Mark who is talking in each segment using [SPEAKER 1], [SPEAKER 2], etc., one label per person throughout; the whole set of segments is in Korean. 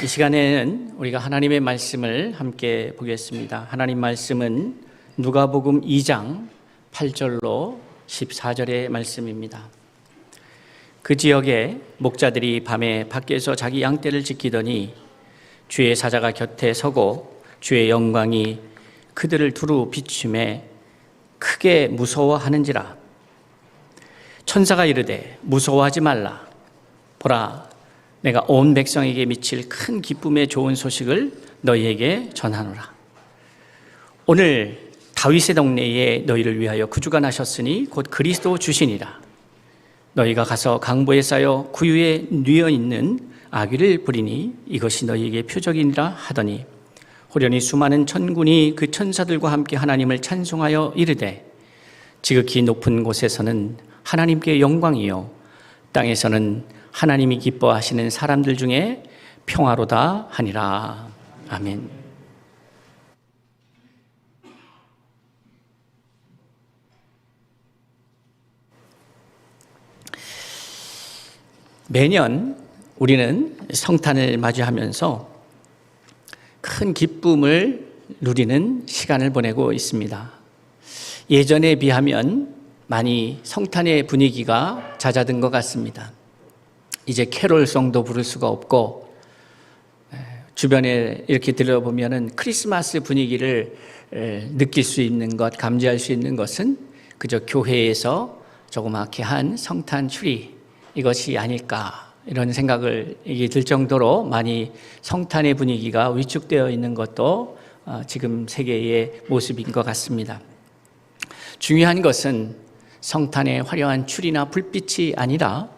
[SPEAKER 1] 이 시간에는 우리가 하나님의 말씀을 함께 보겠습니다. 하나님 말씀은 누가복음 2장 8절로 14절의 말씀입니다. 그 지역에 목자들이 밤에 밖에서 자기 양떼를 지키더니 주의 사자가 곁에 서고 주의 영광이 그들을 두루 비추매 크게 무서워하는지라. 천사가 이르되 무서워하지 말라. 보라, 내가 온 백성에게 미칠 큰 기쁨의 좋은 소식을 너희에게 전하노라. 오늘 다윗의 동네에 너희를 위하여 구주가 나셨으니 곧 그리스도 주시니라. 너희가 가서 강보에 쌓여 구유에 뉘어 있는 아귀를 부리니 이것이 너희에게 표적이니라 하더니 호련히 수많은 천군이 그 천사들과 함께 하나님을 찬송하여 이르되 지극히 높은 곳에서는 하나님께 영광이요 땅에서는 하나님이 기뻐하시는 사람들 중에 평화로다 하니라. 아멘. 매년 우리는 성탄을 맞이하면서 큰 기쁨을 누리는 시간을 보내고 있습니다. 예전에 비하면 많이 성탄의 분위기가 잦아든 것 같습니다. 이제 캐롤송도 부를 수가 없고 주변에 이렇게 들어보면은 크리스마스 분위기를 느낄 수 있는 것, 감지할 수 있는 것은 그저 교회에서 조그맣게 한 성탄 추리 이것이 아닐까 이런 생각을 들 정도로 많이 성탄의 분위기가 위축되어 있는 것도 지금 세계의 모습인 것 같습니다. 중요한 것은 성탄의 화려한 추리나 불빛이 아니라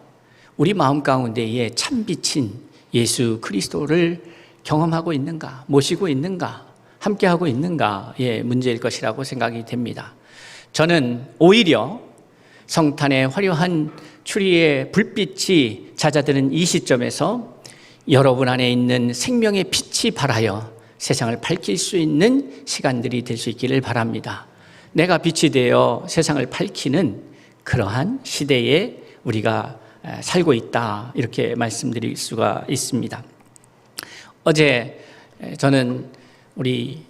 [SPEAKER 1] 우리 마음 가운데에 참빛인 예수 그리스도를 경험하고 있는가, 모시고 있는가, 함께하고 있는가의 문제일 것이라고 생각이 됩니다. 저는 오히려 성탄의 화려한 추리의 불빛이 잦아드는 이 시점에서 여러분 안에 있는 생명의 빛이 발하여 세상을 밝힐 수 있는 시간들이 될 수 있기를 바랍니다. 내가 빛이 되어 세상을 밝히는 그러한 시대에 우리가 살고 있다 이렇게 말씀드릴 수가 있습니다. 어제 저는 우리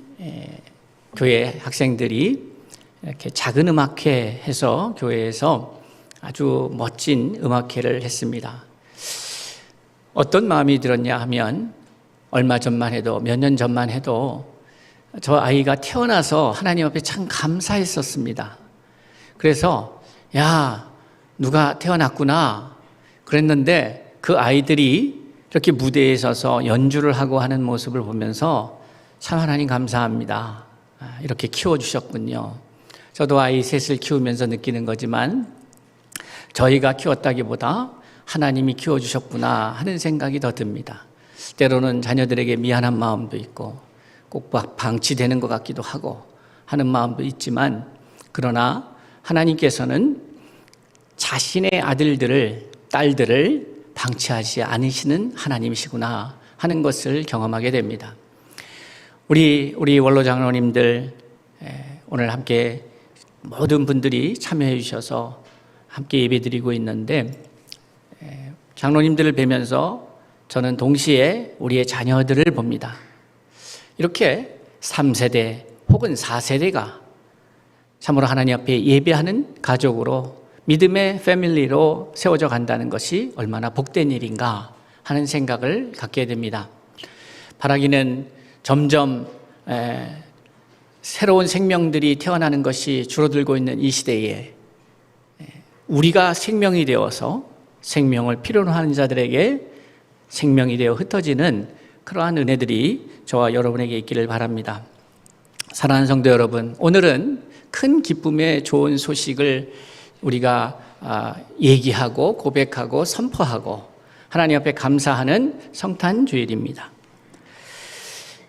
[SPEAKER 1] 교회 학생들이 이렇게 작은 음악회 해서 교회에서 아주 멋진 음악회를 했습니다. 어떤 마음이 들었냐 하면 얼마 전만 해도 몇 년 전만 해도 저 아이가 태어나서 하나님 앞에 참 감사했었습니다. 그래서 야 누가 태어났구나 그랬는데 그 아이들이 이렇게 무대에 서서 연주를 하고 하는 모습을 보면서 참 하나님 감사합니다. 이렇게 키워주셨군요. 저도 아이 셋을 키우면서 느끼는 거지만 저희가 키웠다기보다 하나님이 키워주셨구나 하는 생각이 더 듭니다. 때로는 자녀들에게 미안한 마음도 있고 꼭 방치되는 것 같기도 하고 하는 마음도 있지만 그러나 하나님께서는 자신의 아들들을 딸들을 방치하지 않으시는 하나님이시구나 하는 것을 경험하게 됩니다. 우리 원로 장로님들 오늘 함께 모든 분들이 참여해 주셔서 함께 예배드리고 있는데 장로님들을 뵈면서 저는 동시에 우리의 자녀들을 봅니다. 이렇게 3세대 혹은 4세대가 참으로 하나님 앞에 예배하는 가족으로 믿음의 패밀리로 세워져 간다는 것이 얼마나 복된 일인가 하는 생각을 갖게 됩니다. 바라기는 점점 새로운 생명들이 태어나는 것이 줄어들고 있는 이 시대에 우리가 생명이 되어서 생명을 필요로 하는 자들에게 생명이 되어 흩어지는 그러한 은혜들이 저와 여러분에게 있기를 바랍니다. 사랑하는 성도 여러분, 오늘은 큰 기쁨의 좋은 소식을 우리가 얘기하고 고백하고 선포하고 하나님 앞에 감사하는 성탄 주일입니다.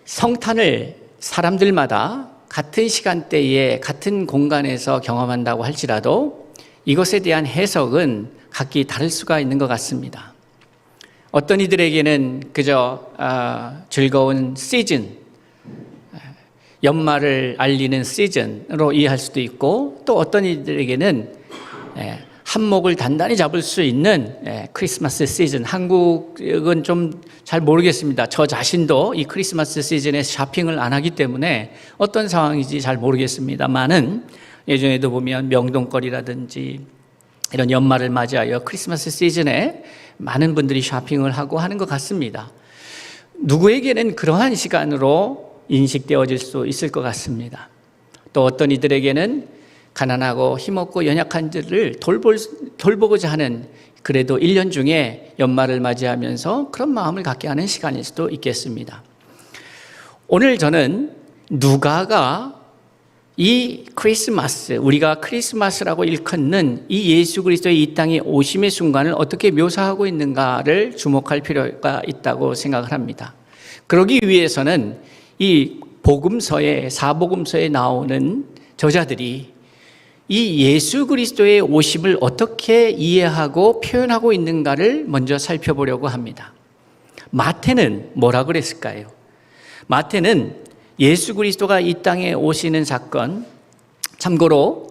[SPEAKER 1] 성탄을 사람들마다 같은 시간대에 같은 공간에서 경험한다고 할지라도 이것에 대한 해석은 각기 다를 수가 있는 것 같습니다. 어떤 이들에게는 그저 즐거운 시즌, 연말을 알리는 시즌으로 이해할 수도 있고 또 어떤 이들에게는 한몫을 단단히 잡을 수 있는 크리스마스 시즌. 한국은 좀 잘 모르겠습니다. 저 자신도 이 크리스마스 시즌에 쇼핑을 안 하기 때문에 어떤 상황인지 잘 모르겠습니다만은 예전에도 보면 명동거리라든지 이런 연말을 맞이하여 크리스마스 시즌에 많은 분들이 쇼핑을 하고 하는 것 같습니다. 누구에게는 그러한 시간으로 인식되어질 수 있을 것 같습니다. 또 어떤 이들에게는 가난하고 힘없고 연약한 자들을 돌보고자 하는, 그래도 1년 중에 연말을 맞이하면서 그런 마음을 갖게 하는 시간일 수도 있겠습니다. 오늘 저는 누가가 이 크리스마스, 우리가 크리스마스라고 일컫는 이 예수 그리스도의 이 땅에 오심의 순간을 어떻게 묘사하고 있는가를 주목할 필요가 있다고 생각을 합니다. 그러기 위해서는 이 복음서에, 사복음서에 나오는 저자들이 이 예수 그리스도의 오심을 어떻게 이해하고 표현하고 있는가를 먼저 살펴보려고 합니다. 마태는 뭐라 그랬을까요? 마태는 예수 그리스도가 이 땅에 오시는 사건, 참고로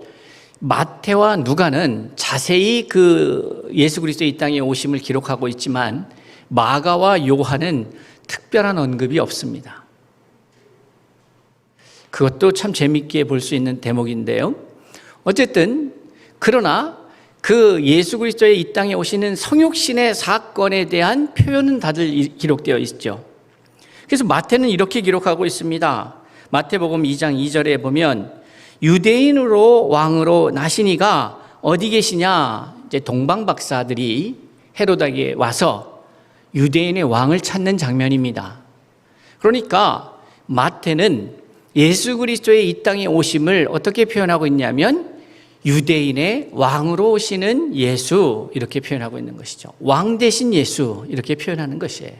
[SPEAKER 1] 마태와 누가는 자세히 그 예수 그리스도의 이 땅에 오심을 기록하고 있지만 마가와 요한은 특별한 언급이 없습니다. 그것도 참 재미있게 볼 수 있는 대목인데요. 어쨌든 그러나 그 예수 그리스도의 이 땅에 오시는 성육신의 사건에 대한 표현은 다들 기록되어 있죠. 그래서 마태는 이렇게 기록하고 있습니다. 마태복음 2장 2절에 보면 유대인으로 왕으로 나시니가 어디 계시냐? 이제 동방 박사들이 헤로다에게 와서 유대인의 왕을 찾는 장면입니다. 그러니까 마태는 예수 그리스도의 이 땅에 오심을 어떻게 표현하고 있냐면 유대인의 왕으로 오시는 예수, 이렇게 표현하고 있는 것이죠. 왕 대신 예수, 이렇게 표현하는 것이에요.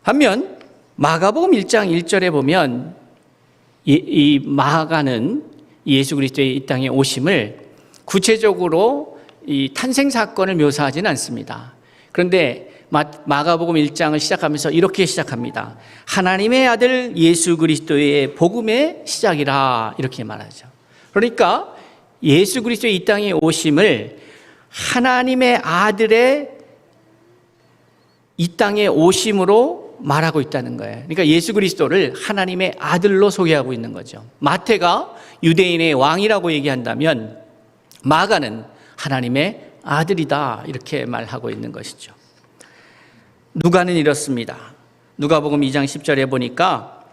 [SPEAKER 1] 반면 마가복음 1장 1절에 보면 이 마가는 예수 그리스도의 이 땅에 오심을 구체적으로 이 탄생 사건을 묘사하지는 않습니다. 그런데 마가복음 1장을 시작하면서 이렇게 시작합니다. 하나님의 아들 예수 그리스도의 복음의 시작이라, 이렇게 말하죠. 그러니까 예수 그리스도의 이 땅에 오심을 하나님의 아들의 이 땅에 오심으로 말하고 있다는 거예요. 그러니까 예수 그리스도를 하나님의 아들로 소개하고 있는 거죠. 마태가 유대인의 왕이라고 얘기한다면 마가는 하나님의 아들이다, 이렇게 말하고 있는 것이죠. 누가는 이렇습니다. 누가복음 2장 10절에 보니까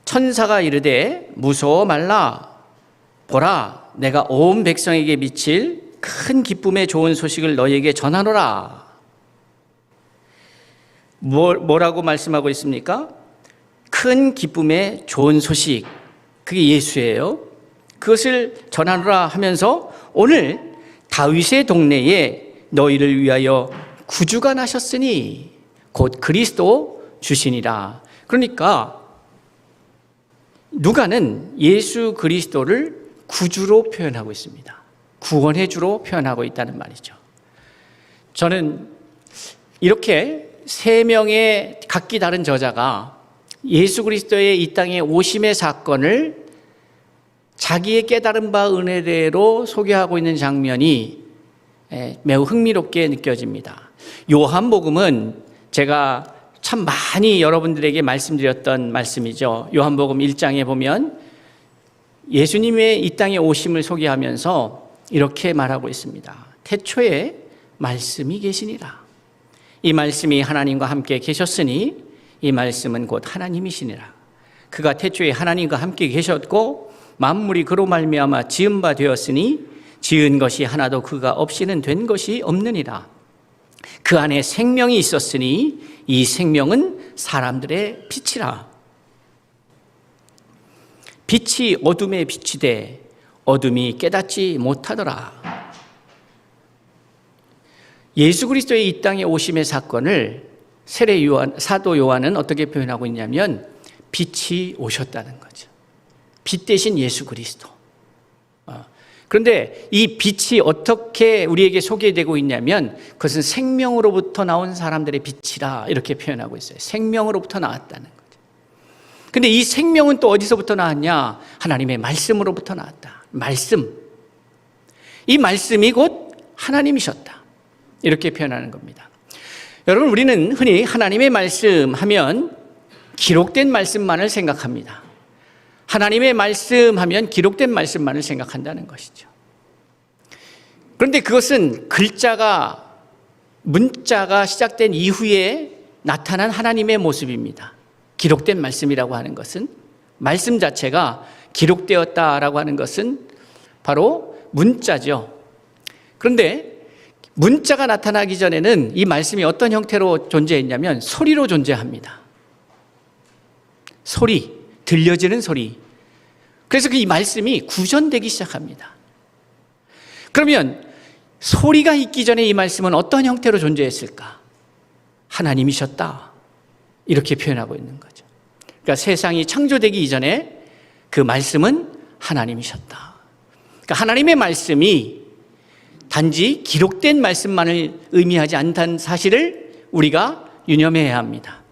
[SPEAKER 1] 천사가 이르되 무서워 말라, 보라 내가 온 백성에게 미칠 큰 기쁨의 좋은 소식을 너희에게 전하노라. 뭐라고 말씀하고 있습니까? 큰 기쁨의 좋은 소식, 그게 예수예요. 그것을 전하노라 하면서 오늘 다윗의 동네에 너희를 위하여 구주가 나셨으니 곧 그리스도 주시니라. 그러니까 누가는 예수 그리스도를 구주로 표현하고 있습니다. 구원의 주로 표현하고 있다는 말이죠. 저는 이렇게 세 명의 각기 다른 저자가 예수 그리스도의 이 땅에 오심의 사건을 자기의 깨달은 바 은혜대로 소개하고 있는 장면이 매우 흥미롭게 느껴집니다. 요한복음은 제가 참 많이 여러분들에게 말씀드렸던 말씀이죠. 요한복음 1장에 보면 예수님의 이 땅에 오심을 소개하면서 이렇게 말하고 있습니다. 태초에 말씀이 계시니라. 이 말씀이 하나님과 함께 계셨으니 이 말씀은 곧 하나님이시니라. 그가 태초에 하나님과 함께 계셨고 만물이 그로 말미암아 지은 바 되었으니 지은 것이 하나도 그가 없이는 된 것이 없느니라. 그 안에 생명이 있었으니 이 생명은 사람들의 빛이라. 빛이 어둠에 비치되 어둠이 깨닫지 못하더라. 예수 그리스도의 이 땅에 오심의 사건을 사도 요한은 어떻게 표현하고 있냐면 빛이 오셨다는 거죠. 빛 대신 예수 그리스도. 그런데 이 빛이 어떻게 우리에게 소개되고 있냐면 그것은 생명으로부터 나온 사람들의 빛이라, 이렇게 표현하고 있어요. 생명으로부터 나왔다는 거죠. 근데 이 생명은 또 어디서부터 나왔냐? 하나님의 말씀으로부터 나왔다. 말씀. 이 말씀이 곧 하나님이셨다. 이렇게 표현하는 겁니다. 여러분, 우리는 흔히 하나님의 말씀 하면 기록된 말씀만을 생각합니다. 하나님의 말씀 하면 기록된 말씀만을 생각한다는 것이죠. 그런데 그것은 문자가 시작된 이후에 나타난 하나님의 모습입니다. 기록된 말씀이라고 하는 것은, 말씀 자체가 기록되었다라고 하는 것은 바로 문자죠. 그런데 문자가 나타나기 전에는 이 말씀이 어떤 형태로 존재했냐면 소리로 존재합니다. 소리, 들려지는 소리. 그래서 이 말씀이 구전되기 시작합니다. 그러면 소리가 있기 전에 이 말씀은 어떤 형태로 존재했을까? 하나님이셨다. 이렇게 표현하고 있는 거죠. 그러니까 세상이 창조되기 이전에 그 말씀은 하나님이셨다. 그러니까 하나님의 말씀이 단지 기록된 말씀만을 의미하지 않다는 사실을 우리가 유념해야 합니다.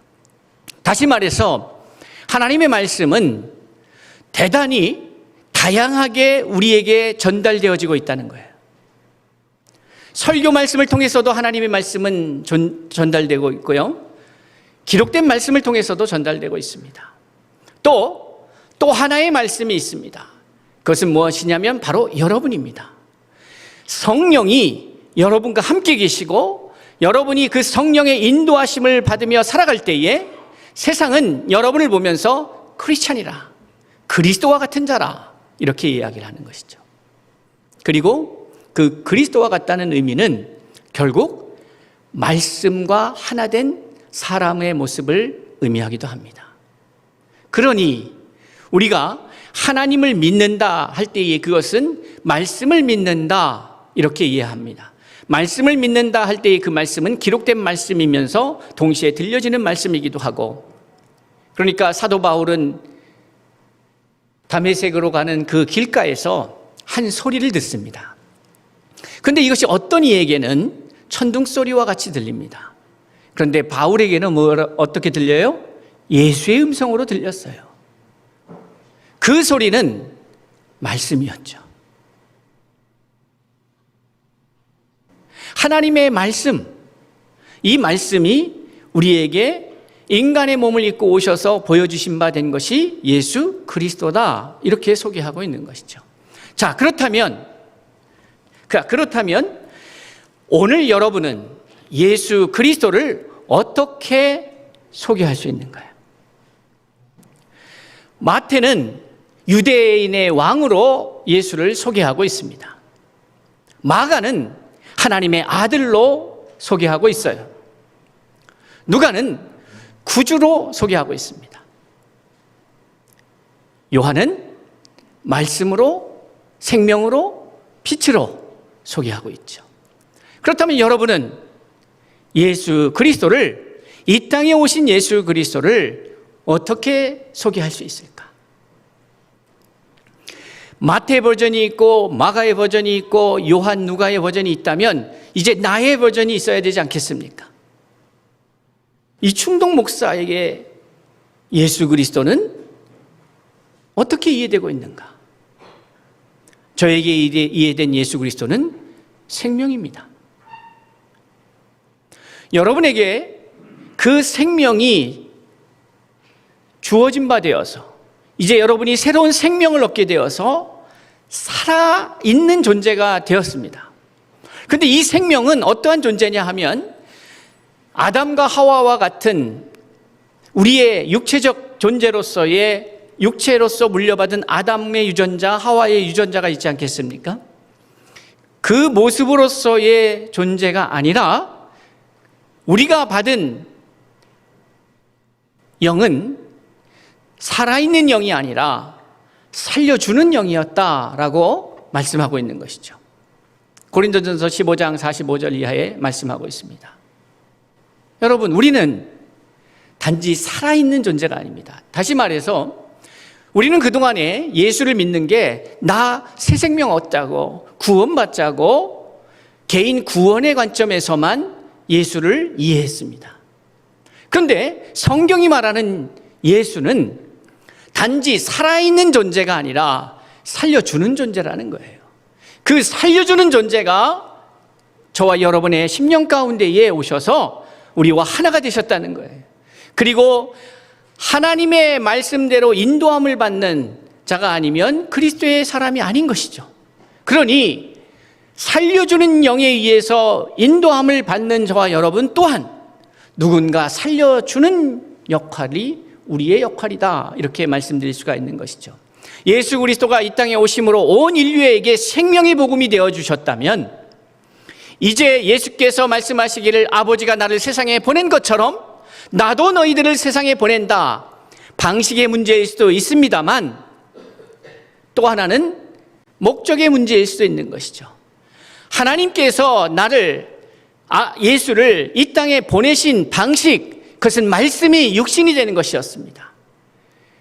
[SPEAKER 1] 다시 말해서 하나님의 말씀은 대단히 다양하게 우리에게 전달되어지고 있다는 거예요. 설교 말씀을 통해서도 하나님의 말씀은 전달되고 있고요. 기록된 말씀을 통해서도 전달되고 있습니다. 또 하나의 말씀이 있습니다. 그것은 무엇이냐면 바로 여러분입니다. 성령이 여러분과 함께 계시고 여러분이 그 성령의 인도하심을 받으며 살아갈 때에 세상은 여러분을 보면서 크리스찬이라, 그리스도와 같은 자라, 이렇게 이야기를 하는 것이죠. 그리고 그 그리스도와 같다는 의미는 결국 말씀과 하나 된 사람의 모습을 의미하기도 합니다. 그러니 우리가 하나님을 믿는다 할 때에 그것은 말씀을 믿는다, 이렇게 이해합니다. 말씀을 믿는다 할 때에 그 말씀은 기록된 말씀이면서 동시에 들려지는 말씀이기도 하고, 그러니까 사도 바울은 다메섹으로 가는 그 길가에서 한 소리를 듣습니다. 그런데 이것이 어떤 이에게는 천둥소리와 같이 들립니다. 그런데 바울에게는 어떻게 들려요? 예수의 음성으로 들렸어요. 그 소리는 말씀이었죠. 하나님의 말씀, 이 말씀이 우리에게 인간의 몸을 입고 오셔서 보여주신 바 된 것이 예수 그리스도다, 이렇게 소개하고 있는 것이죠. 자, 그렇다면 오늘 여러분은 예수 그리스도를 어떻게 소개할 수 있는가요? 마태는 유대인의 왕으로 예수를 소개하고 있습니다. 마가는 하나님의 아들로 소개하고 있어요. 누가는 구주로 소개하고 있습니다. 요한은 말씀으로, 생명으로, 빛으로 소개하고 있죠. 그렇다면 여러분은 예수 그리스도를, 이 땅에 오신 예수 그리스도를 어떻게 소개할 수 있을까? 마태 버전이 있고 마가의 버전이 있고 요한, 누가의 버전이 있다면 이제 나의 버전이 있어야 되지 않겠습니까? 이충동 목사에게 예수 그리스도는 어떻게 이해되고 있는가? 저에게 이해된 예수 그리스도는 생명입니다. 여러분에게 그 생명이 주어진 바 되어서 이제 여러분이 새로운 생명을 얻게 되어서 살아있는 존재가 되었습니다. 그런데 이 생명은 어떠한 존재냐 하면 아담과 하와와 같은 우리의 육체적 존재로서의, 육체로서 물려받은 아담의 유전자, 하와의 유전자가 있지 않겠습니까? 그 모습으로서의 존재가 아니라 우리가 받은 영은 살아있는 영이 아니라 살려주는 영이었다라고 말씀하고 있는 것이죠. 고린도전서 15장 45절 이하에 말씀하고 있습니다. 여러분, 우리는 단지 살아있는 존재가 아닙니다. 다시 말해서 우리는 그동안에 예수를 믿는 게 나 새 생명 얻자고, 구원받자고, 개인 구원의 관점에서만 예수를 이해했습니다. 그런데 성경이 말하는 예수는 단지 살아있는 존재가 아니라 살려주는 존재라는 거예요. 그 살려주는 존재가 저와 여러분의 심령 가운데에 오셔서 우리와 하나가 되셨다는 거예요. 그리고 하나님의 말씀대로 인도함을 받는 자가 아니면 그리스도의 사람이 아닌 것이죠. 그러니 살려주는 영에 의해서 인도함을 받는 저와 여러분 또한 누군가 살려주는 역할이 우리의 역할이다, 이렇게 말씀드릴 수가 있는 것이죠. 예수 그리스도가 이 땅에 오심으로 온 인류에게 생명의 복음이 되어주셨다면 이제 예수께서 말씀하시기를 아버지가 나를 세상에 보낸 것처럼 나도 너희들을 세상에 보낸다, 방식의 문제일 수도 있습니다만 또 하나는 목적의 문제일 수도 있는 것이죠. 하나님께서 예수를 이 땅에 보내신 방식, 그것은 말씀이 육신이 되는 것이었습니다.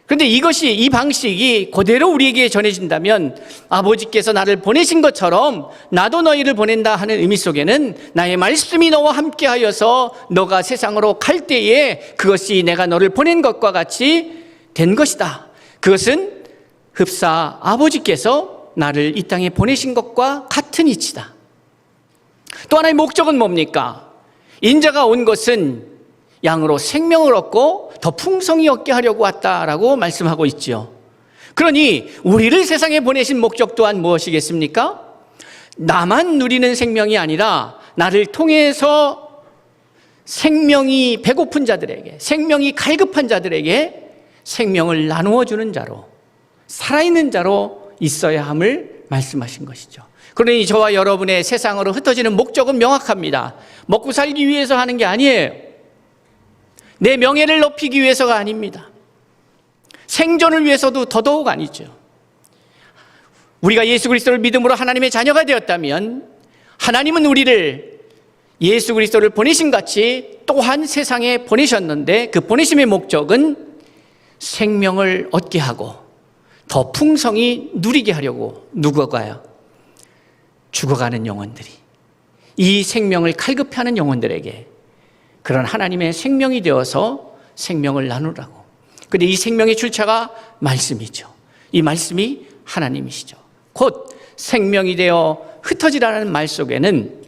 [SPEAKER 1] 그런데 이 방식이 그대로 우리에게 전해진다면 아버지께서 나를 보내신 것처럼 나도 너희를 보낸다 하는 의미 속에는 나의 말씀이 너와 함께 하여서 너가 세상으로 갈 때에 그것이 내가 너를 보낸 것과 같이 된 것이다. 그것은 흡사 아버지께서 나를 이 땅에 보내신 것과 같은 이치다. 또 하나의 목적은 뭡니까? 인자가 온 것은 양으로 생명을 얻고 더 풍성히 얻게 하려고 왔다라고 말씀하고 있지요. 그러니 우리를 세상에 보내신 목적 또한 무엇이겠습니까? 나만 누리는 생명이 아니라 나를 통해서 생명이 배고픈 자들에게, 생명이 갈급한 자들에게 생명을 나누어 주는 자로, 살아있는 자로 있어야 함을 말씀하신 것이죠. 그러니 저와 여러분의 세상으로 흩어지는 목적은 명확합니다. 먹고 살기 위해서 하는 게 아니에요. 내 명예를 높이기 위해서가 아닙니다. 생존을 위해서도 더더욱 아니죠. 우리가 예수 그리스도를 믿음으로 하나님의 자녀가 되었다면 하나님은 우리를 예수 그리스도를 보내신 같이 또한 세상에 보내셨는데 그 보내심의 목적은 생명을 얻게 하고 더 풍성히 누리게 하려고. 누구가요? 죽어가는 영혼들이, 이 생명을 칼급해하는 영혼들에게 그런 하나님의 생명이 되어서 생명을 나누라고. 그런데 이 생명의 출처가 말씀이죠. 이 말씀이 하나님이시죠. 곧 생명이 되어 흩어지라는 말 속에는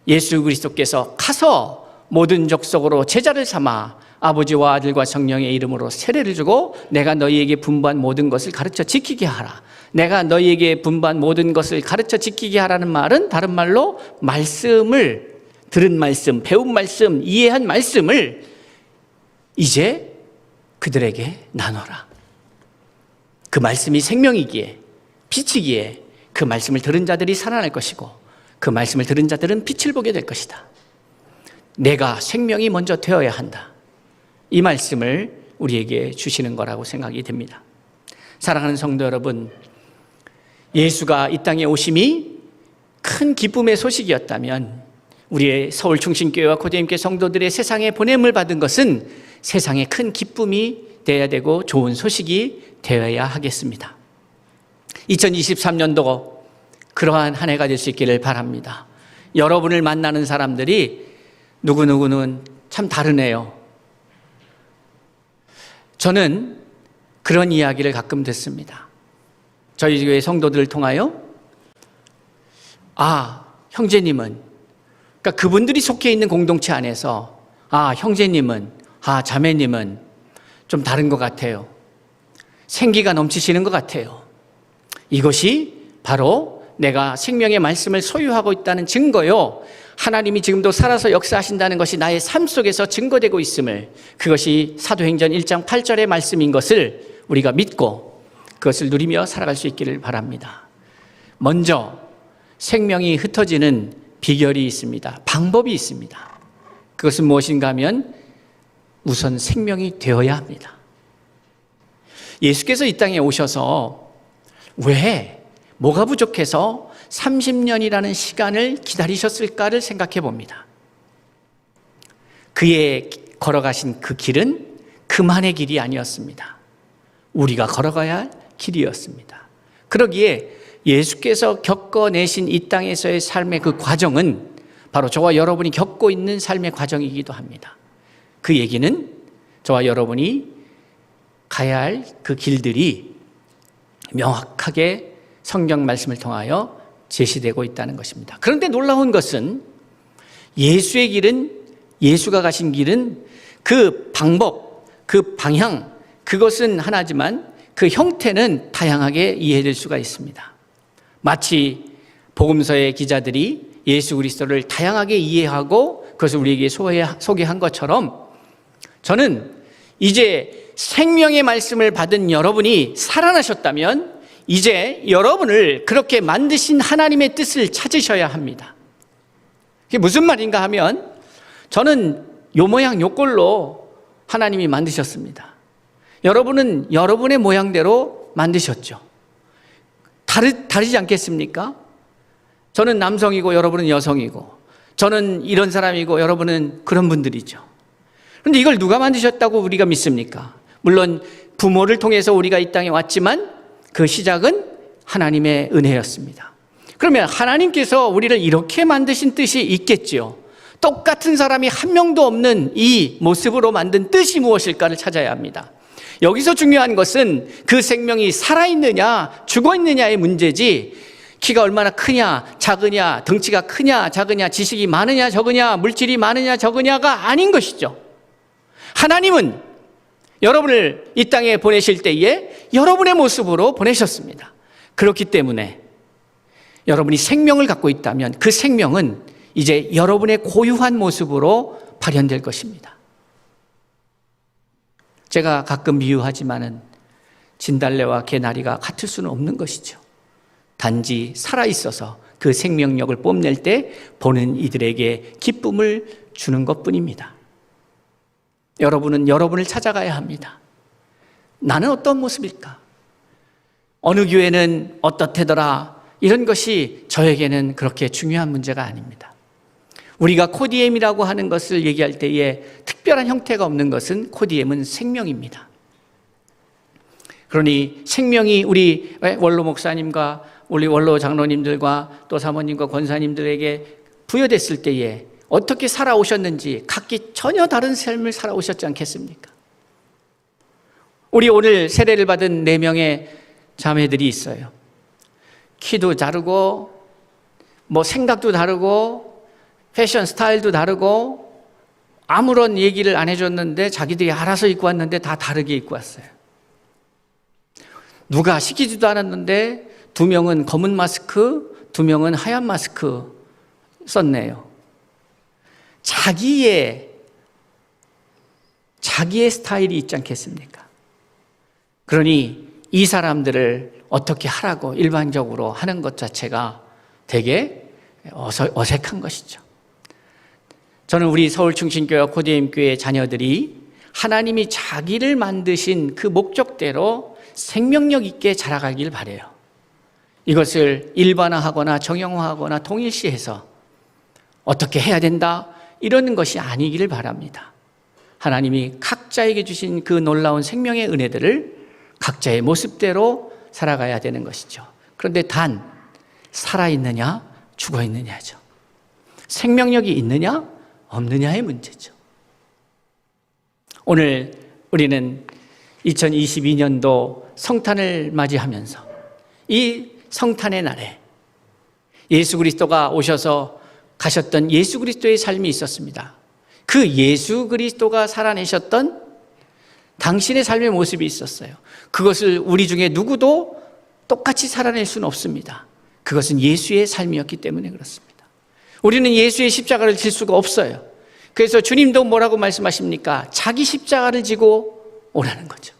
[SPEAKER 1] 예수 그리스도께서 가서 모든 족속으로 제자를 삼아 아버지와 아들과 성령의 이름으로 세례를 주고 내가 너희에게 분부한 모든 것을 가르쳐 지키게 하라. 내가 너희에게 분부한 모든 것을 가르쳐 지키게 하라는 말은 다른 말로 말씀을, 들은 말씀, 배운 말씀, 이해한 말씀을 이제 그들에게 나눠라. 그 말씀이 생명이기에, 빛이기에 그 말씀을 들은 자들이 살아날 것이고 그 말씀을 들은 자들은 빛을 보게 될 것이다. 내가 생명이 먼저 되어야 한다. 이 말씀을 우리에게 주시는 거라고 생각이 됩니다. 사랑하는 성도 여러분, 예수가 이 땅에 오심이 큰 기쁨의 소식이었다면 우리의 서울충신교회와 고대임교회 성도들의 세상에 보냄을 받은 것은 세상에 큰 기쁨이 되어야 되고 좋은 소식이 되어야 하겠습니다. 2023년도 그러한 한 해가 될 수 있기를 바랍니다. 여러분을 만나는 사람들이 누구누구는 참 다르네요. 저는 그런 이야기를 가끔 듣습니다. 저희 교회 성도들을 통하여 형제님은, 그러니까 그분들이 속해 있는 공동체 안에서 형제님은, 자매님은 좀 다른 것 같아요. 생기가 넘치시는 것 같아요. 이것이 바로 내가 생명의 말씀을 소유하고 있다는 증거요, 하나님이 지금도 살아서 역사하신다는 것이 나의 삶 속에서 증거되고 있음을, 그것이 사도행전 1장 8절의 말씀인 것을 우리가 믿고 그것을 누리며 살아갈 수 있기를 바랍니다. 먼저 생명이 흩어지는 비결이 있습니다. 방법이 있습니다. 그것은 무엇인가 하면 우선 생명이 되어야 합니다. 예수께서 이 땅에 오셔서 왜, 뭐가 부족해서 30년이라는 시간을 기다리셨을까를 생각해 봅니다. 그의 걸어가신 그 길은 그만의 길이 아니었습니다. 우리가 걸어가야 할 길이었습니다. 그러기에 예수께서 겪어내신 이 땅에서의 삶의 그 과정은 바로 저와 여러분이 겪고 있는 삶의 과정이기도 합니다. 그 얘기는 저와 여러분이 가야 할 그 길들이 명확하게 성경 말씀을 통하여 제시되고 있다는 것입니다. 그런데 놀라운 것은 예수의 길은, 예수가 가신 길은 그 방법, 그 방향, 그것은 하나지만 그 형태는 다양하게 이해될 수가 있습니다. 마치 복음서의 기자들이 예수 그리스도를 다양하게 이해하고 그것을 우리에게 소개한 것처럼 저는 이제 생명의 말씀을 받은 여러분이 살아나셨다면 이제 여러분을 그렇게 만드신 하나님의 뜻을 찾으셔야 합니다. 그게 무슨 말인가 하면 저는 요 모양 요 꼴로 하나님이 만드셨습니다. 여러분은 여러분의 모양대로 만드셨죠. 다르지 않겠습니까? 저는 남성이고 여러분은 여성이고, 저는 이런 사람이고 여러분은 그런 분들이죠. 그런데 이걸 누가 만드셨다고 우리가 믿습니까? 물론 부모를 통해서 우리가 이 땅에 왔지만 그 시작은 하나님의 은혜였습니다. 그러면 하나님께서 우리를 이렇게 만드신 뜻이 있겠지요. 똑같은 사람이 한 명도 없는 이 모습으로 만든 뜻이 무엇일까를 찾아야 합니다. 여기서 중요한 것은 그 생명이 살아있느냐 죽어있느냐의 문제지, 키가 얼마나 크냐 작으냐, 덩치가 크냐 작으냐, 지식이 많으냐 적으냐, 물질이 많으냐 적으냐가 아닌 것이죠. 하나님은 여러분을 이 땅에 보내실 때에 여러분의 모습으로 보내셨습니다. 그렇기 때문에 여러분이 생명을 갖고 있다면 그 생명은 이제 여러분의 고유한 모습으로 발현될 것입니다. 제가 가끔 비유하지만은 진달래와 개나리가 같을 수는 없는 것이죠. 단지 살아있어서 그 생명력을 뽐낼 때 보는 이들에게 기쁨을 주는 것뿐입니다. 여러분은 여러분을 찾아가야 합니다. 나는 어떤 모습일까? 어느 교회는 어떻대더라? 이런 것이 저에게는 그렇게 중요한 문제가 아닙니다. 우리가 코디엠이라고 하는 것을 얘기할 때에 특별한 형태가 없는 것은 코디엠은 생명입니다. 그러니 생명이 우리 원로 목사님과 우리 원로 장로님들과 또 사모님과 권사님들에게 부여됐을 때에 어떻게 살아오셨는지 각기 전혀 다른 삶을 살아오셨지 않겠습니까? 우리 오늘 세례를 받은 4명의 자매들이 있어요. 키도 다르고 생각도 다르고 패션 스타일도 다르고 아무런 얘기를 안 해줬는데 자기들이 알아서 입고 왔는데 다 다르게 입고 왔어요. 누가 시키지도 않았는데 2명은 검은 마스크, 2명은 하얀 마스크 썼네요. 자기의 스타일이 있지 않겠습니까? 그러니 이 사람들을 어떻게 하라고 일반적으로 하는 것 자체가 되게 어색한 것이죠. 저는 우리 서울충신교회 코디엠교회 자녀들이 하나님이 자기를 만드신 그 목적대로 생명력 있게 자라가길 바라요. 이것을 일반화하거나 정형화하거나 통일시해서 어떻게 해야 된다 이러는 것이 아니기를 바랍니다. 하나님이 각자에게 주신 그 놀라운 생명의 은혜들을 각자의 모습대로 살아가야 되는 것이죠. 그런데 단 살아있느냐 죽어있느냐죠. 생명력이 있느냐 없느냐의 문제죠. 오늘 우리는 2022년도 성탄을 맞이하면서 이 성탄의 날에 예수 그리스도가 오셔서 가셨던 예수 그리스도의 삶이 있었습니다. 그 예수 그리스도가 살아내셨던 당신의 삶의 모습이 있었어요. 그것을 우리 중에 누구도 똑같이 살아낼 수는 없습니다. 그것은 예수의 삶이었기 때문에 그렇습니다. 우리는 예수의 십자가를 질 수가 없어요. 그래서 주님도 뭐라고 말씀하십니까? 자기 십자가를 지고 오라는 거죠.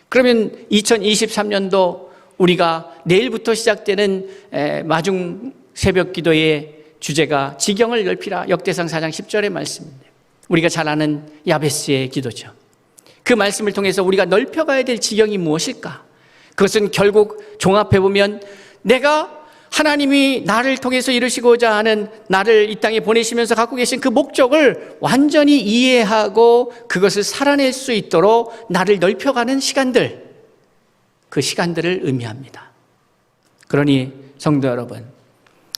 [SPEAKER 1] 그러면 2023년도 우리가 내일부터 시작되는 마중 새벽 기도의 주제가 지경을 넓히라, 역대상 4장 10절의 말씀입니다. 우리가 잘 아는 야베스의 기도죠. 그 말씀을 통해서 우리가 넓혀가야 될 지경이 무엇일까? 그것은 결국 종합해보면 내가 하나님이 나를 통해서 이루시고자 하는 나를 이 땅에 보내시면서 갖고 계신 그 목적을 완전히 이해하고 그것을 살아낼 수 있도록 나를 넓혀가는 시간들, 그 시간들을 의미합니다. 그러니 성도 여러분,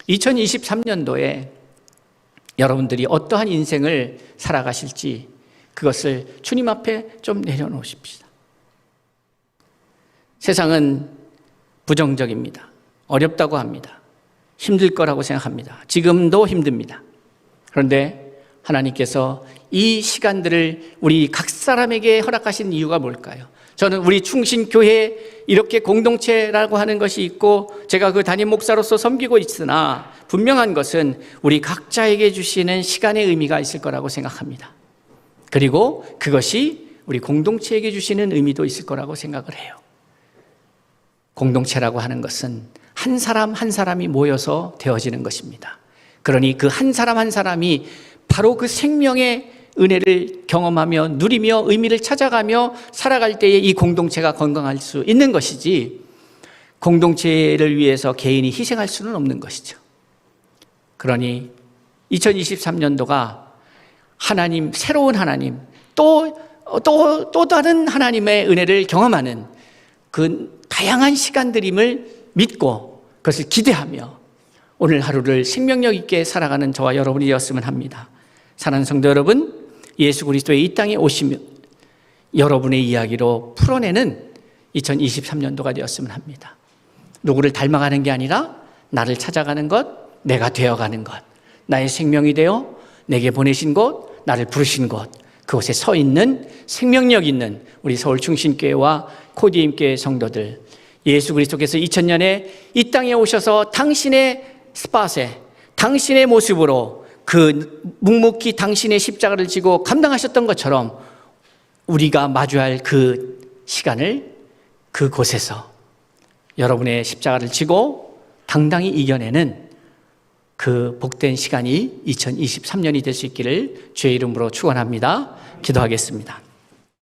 [SPEAKER 1] 2023년도에 여러분들이 어떠한 인생을 살아가실지 그것을 주님 앞에 좀 내려놓으십시다. 세상은 부정적입니다. 어렵다고 합니다. 힘들 거라고 생각합니다. 지금도 힘듭니다. 그런데 하나님께서 이 시간들을 우리 각 사람에게 허락하신 이유가 뭘까요? 저는 우리 충신교회 이렇게 공동체라고 하는 것이 있고 제가 그 담임 목사로서 섬기고 있으나 분명한 것은 우리 각자에게 주시는 시간의 의미가 있을 거라고 생각합니다. 그리고 그것이 우리 공동체에게 주시는 의미도 있을 거라고 생각을 해요. 공동체라고 하는 것은 한 사람 한 사람이 모여서 되어지는 것입니다. 그러니 그 한 사람 한 사람이 바로 그 생명의 은혜를 경험하며 누리며 의미를 찾아가며 살아갈 때에 이 공동체가 건강할 수 있는 것이지 공동체를 위해서 개인이 희생할 수는 없는 것이죠. 그러니 2023년도가 하나님, 새로운 하나님, 또 다른 하나님의 은혜를 경험하는 그 다양한 시간들임을 믿고 그것을 기대하며 오늘 하루를 생명력 있게 살아가는 저와 여러분이 되었으면 합니다. 사랑하는 성도 여러분, 예수 그리스도의 이 땅에 오시며 여러분의 이야기로 풀어내는 2023년도가 되었으면 합니다. 누구를 닮아가는 게 아니라 나를 찾아가는 것, 내가 되어가는 것, 나의 생명이 되어 내게 보내신 곳, 나를 부르신 곳, 그곳에 서 있는 생명력 있는 우리 서울충신교회와 코디임교회 성도들, 예수 그리스도께서 2000년에 이 땅에 오셔서 당신의 스팟에 당신의 모습으로 그 묵묵히 당신의 십자가를 지고 감당하셨던 것처럼 우리가 마주할 그 시간을 그곳에서 여러분의 십자가를 지고 당당히 이겨내는 그 복된 시간이 2023년이 될 수 있기를 주의 이름으로 축원합니다. 기도하겠습니다.